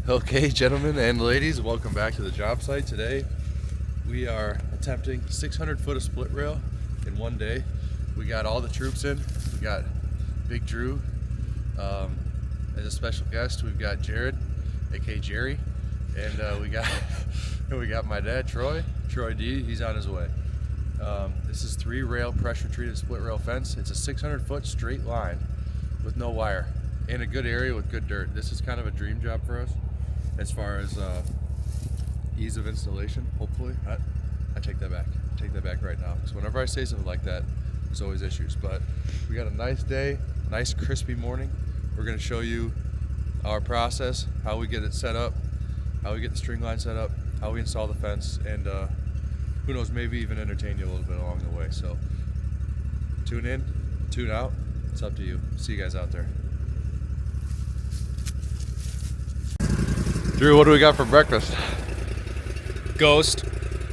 Okay, gentlemen and ladies, welcome back to the job site. Today we are attempting 600 foot of split rail in one day. We got all the troops in. We got Big Drew as a special guest. We've got Jared, aka Jerry, and we got my dad Troy D. He's on his way. This is 3 rail pressure treated split rail fence. It's a 600 foot straight line with no wire in a good area with good dirt. This is kind of a dream job for us as far as ease of installation. Hopefully, I take that back. I take that back right now, because whenever I say something like that, there's always issues. But we got a nice day, nice crispy morning. We're going to show you our process, how we get it set up, how we get the string line set up, how we install the fence, and who knows, maybe even entertain you a little bit along the way. So tune in, tune out. It's up to you. See you guys out there. Drew, what do we got for breakfast? Ghost.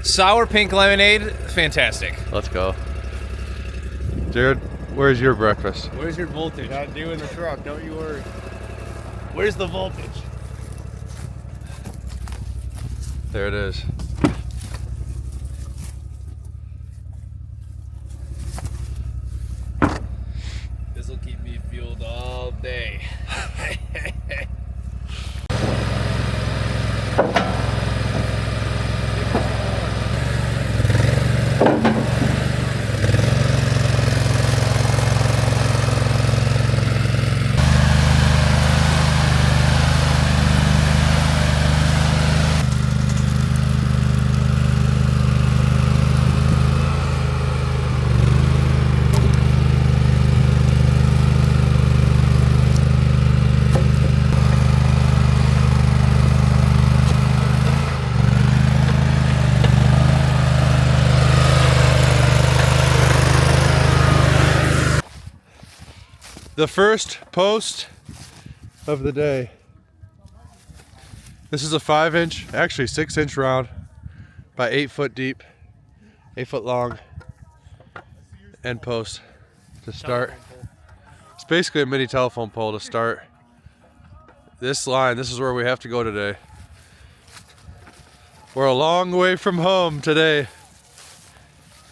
Sour pink lemonade. Fantastic. Let's go. Jared, where's your breakfast? Where's your voltage? Got you in the truck, don't you worry. Where's the voltage? There it is. This will keep me fueled all day. The first post of the day. This is a 5-inch, actually 6-inch round by 8 foot deep, 8 foot long end post to start. It's basically a mini telephone pole to start this line. This is where we have to go today. We're a long way from home today.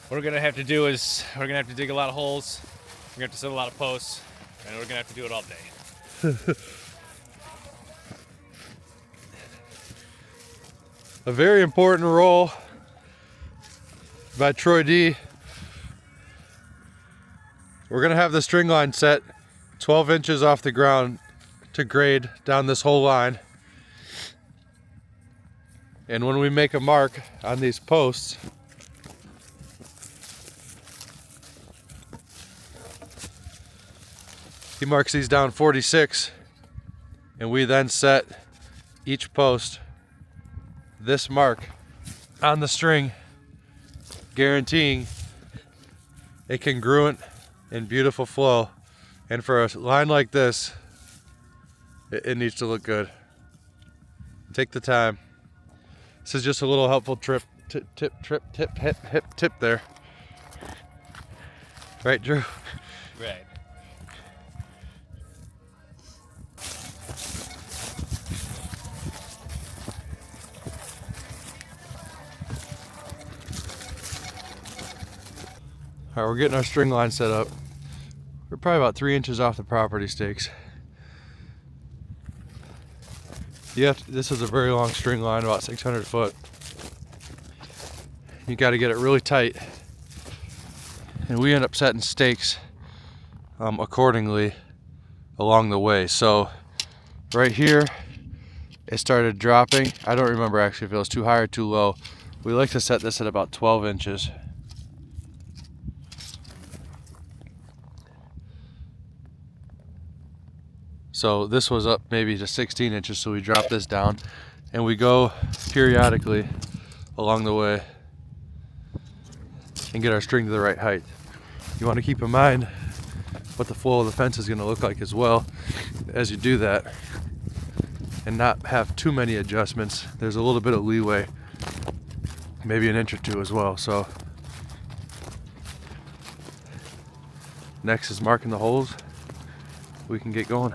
What we're gonna have to do is we're gonna have to dig a lot of holes. We're gonna have to set a lot of posts, and we're gonna have to do it all day. A very important role by Troy D. We're gonna have the string line set 12 inches off the ground to grade down this whole line. And when we make a mark on these posts, he marks these down 46, and we then set each post this mark on the string, guaranteeing a congruent and beautiful flow. And for a line like this, it needs to look good. Take the time. This is just a little helpful tip there. Right, Drew? Right. All right, we're getting our string line set up. We're probably about 3 inches off the property stakes. This is a very long string line, about 600 foot. You got to get it really tight. And we end up setting stakes accordingly along the way. So right here, it started dropping. I don't remember actually if it was too high or too low. We like to set this at about 12 inches. So this was up maybe to 16 inches, so we drop this down and we go periodically along the way and get our string to the right height. You want to keep in mind what the flow of the fence is going to look like as well as you do that, and not have too many adjustments. There's a little bit of leeway, maybe an inch or two as well. So next is marking the holes. We can get going.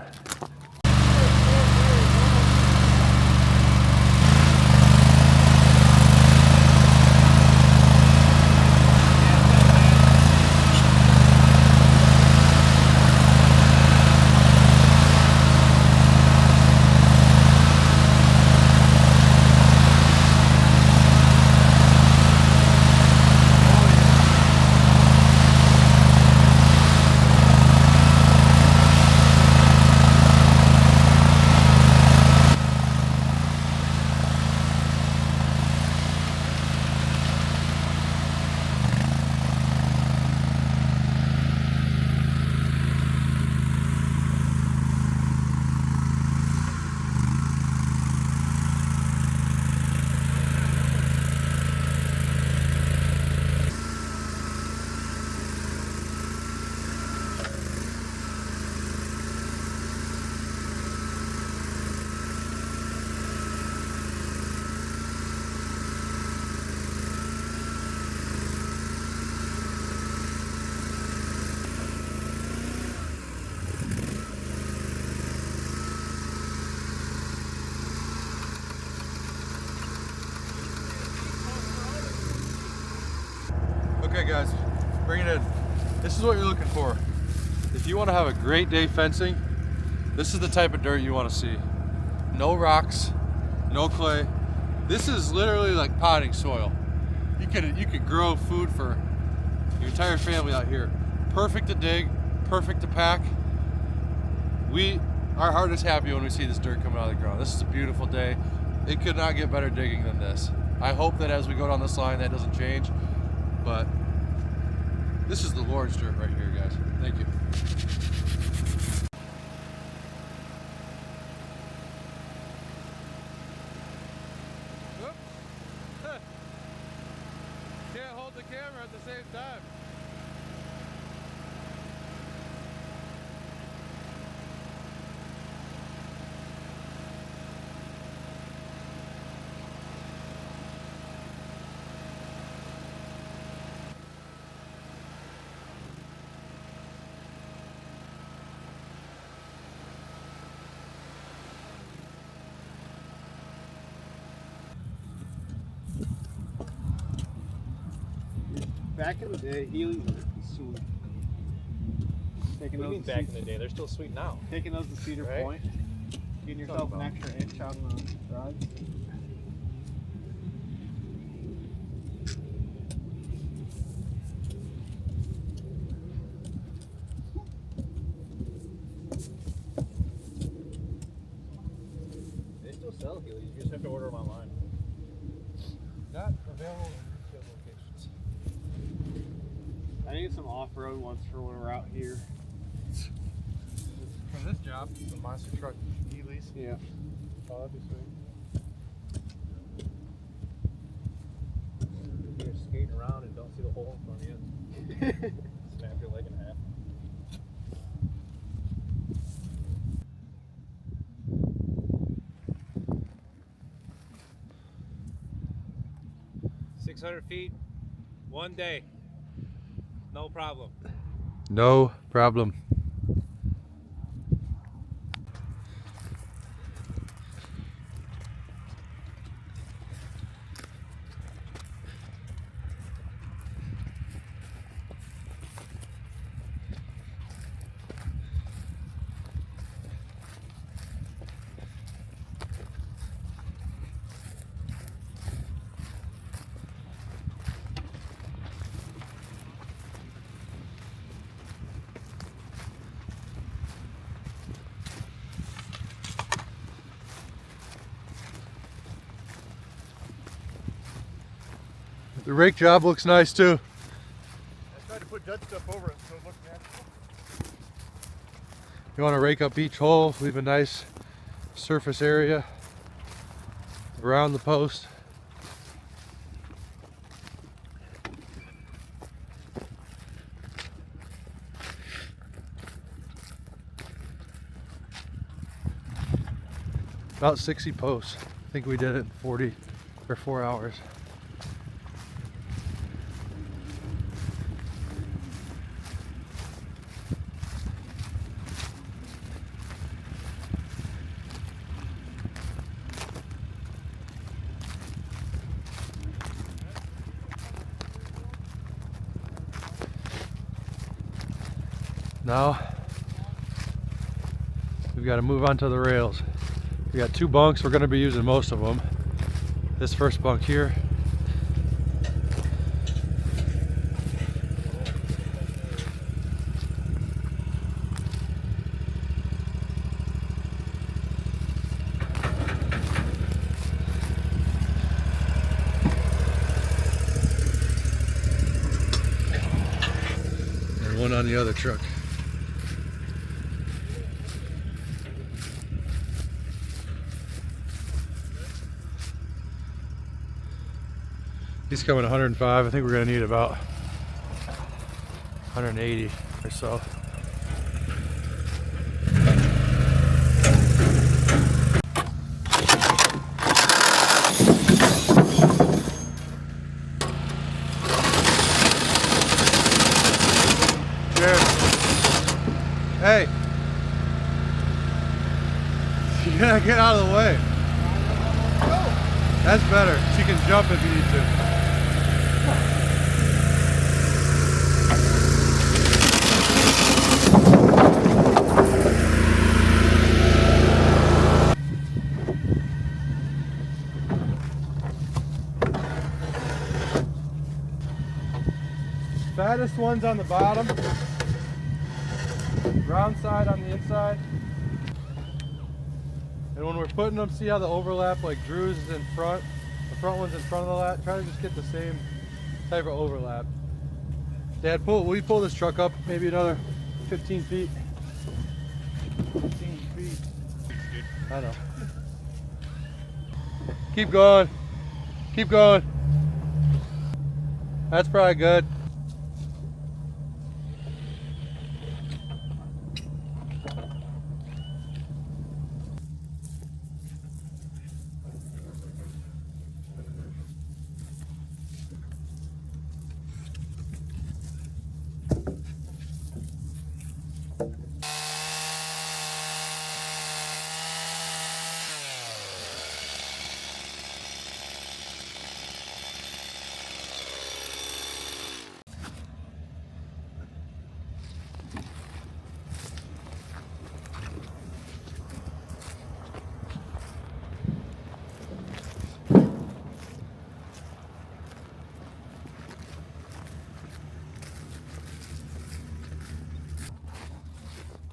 right, guys, bring it in. This is what you're looking for. If you want to have a great day fencing, this is the type of dirt you want to see. No rocks, no clay. This is literally like potting soil. You could grow food for your entire family out here. Perfect to dig, perfect to pack. Our heart is happy when we see this dirt coming out of the ground. This is a beautiful day. It could not get better digging than this. I hope that as we go down this line that doesn't change, but this is the Lord's dirt right here, guys. Thank you. Can't hold the camera at the same time. Back in the day, Heelys were sweet. Taking What do you those mean to back in the day? They're still sweet now. taking those to Cedar Right? Point, getting yourself an extra inch on the rod. They still sell Heelys. You just have to order them online. Not available in retail locations. I need some off-road ones for when we're out here. From this job, the monster truck Heelys. Yeah. Oh, that'd be sweet. You're skating around and don't see the hole in front of you. Snap your leg in half. $600 feet, one day, no problem. No problem. The rake job looks nice too. I tried to put dead stuff over it so it looked natural. You want to rake up each hole, leave a nice surface area around the post. About 60 posts. I think we did it in 40 or 4 hours. Now we've got to move on to the rails. We got 2 bunks. We're going to be using most of them. This first bunk here. And one on the other truck. He's coming 105. I think we're going to need about 180 or so. Cheers. Hey. You gotta get out of the way. That's better. She can jump if you need to. Fattest one's on the bottom, round side on the inside. And when we're putting them, see how the overlap, like Drew's is in front, the front one's in front of the lat. Try to just get the same type of overlap. Dad, we pull this truck up maybe another 15 feet. 15 feet. I know. Keep going. Keep going. That's probably good.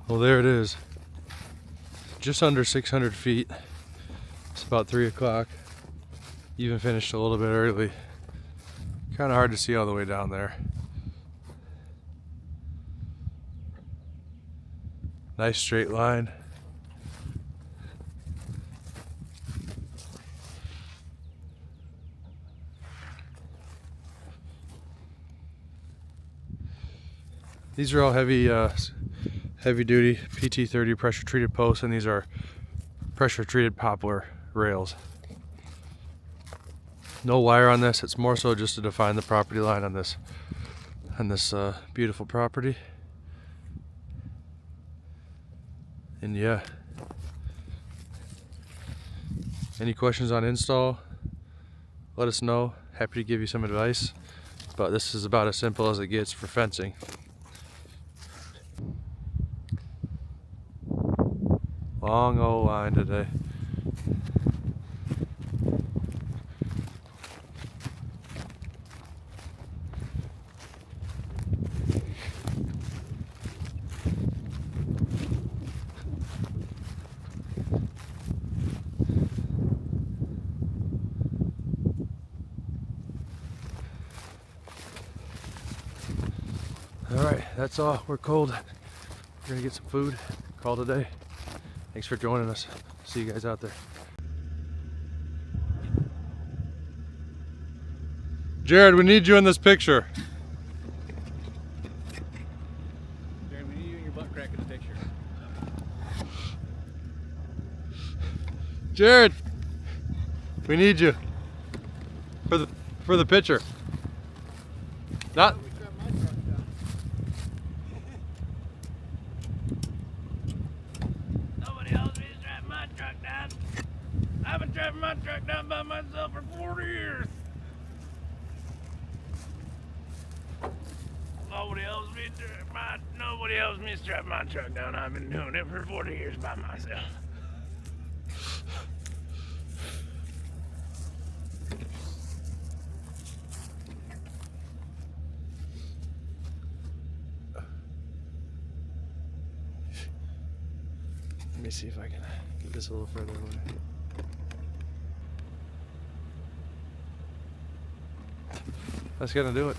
Well, there it is. Just under 600 feet. It's about 3 o'clock. Even finished a little bit early. Kind of hard to see all the way down there. Nice straight line. These are all heavy duty PT30 pressure treated posts, and these are pressure treated poplar rails. No wire on this. It's more so just to define the property line on this beautiful property. And yeah, any questions on install, let us know. Happy to give you some advice, but this is about as simple as it gets for fencing. Long old line today. All right, that's all. We're cold. We're gonna get some food. Call today. Thanks for joining us. See you guys out there. Jared, we need you in this picture. Jared, we need you in your butt crack in the picture. Jared, we need you for the picture. Not. I've been driving my truck down by myself for 40 years. Nobody helps me strap my truck down. I've been doing it for 40 years by myself. Let me see if I can get this a little further away. That's gonna do it.